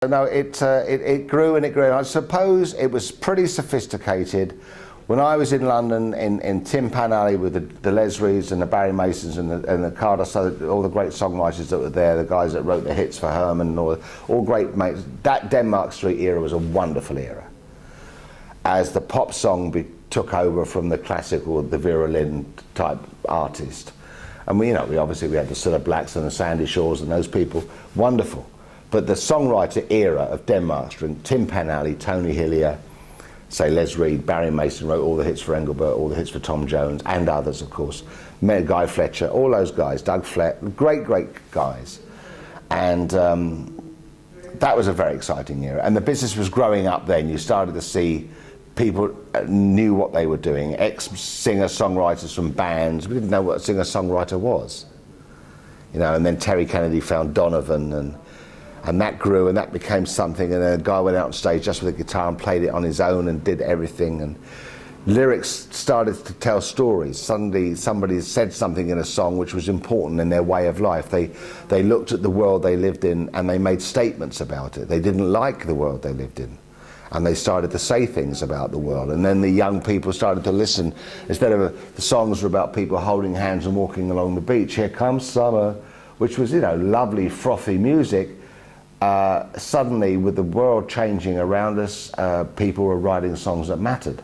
No, it grew and it grew. And I suppose it was pretty sophisticated. When I was in London, in Tin Pan Alley with the Les Reeds and the Barry Masons and the Carter, all the great songwriters that were there, the guys that wrote the hits for Herman, and all great mates. That Denmark Street era was a wonderful era. As the pop song took over from the classical, the Vera Lynn type artist. And we obviously we had the Cilla Blacks and the Sandy Shaws and those people, wonderful. But the songwriter era of Denmark Street, Tin Pan Alley, Tony Hillier, say Les Reed, Barry Mason wrote all the hits for Engelbert, all the hits for Tom Jones, and others, of course. Guy Fletcher, all those guys, Doug Flett, great guys. And that was a very exciting era. And the business was growing up then. You started to see people knew what they were doing. Ex-singer-songwriters from bands. We didn't know what a singer-songwriter was. And then Terry Kennedy found Donovan, and that grew and that became something, and then a guy went out on stage just with a guitar and played it on his own and did everything, and lyrics started to tell stories. Suddenly somebody said something in a song which was important in their way of life. They looked at the world they lived in and they made statements about it. They didn't like the world they lived in, and they started to say things about the world, and then the young people started to listen. Instead of the songs were about people holding hands and walking along the beach, Here Comes Summer, which was lovely frothy music. Suddenly, with the world changing around us, people were writing songs that mattered.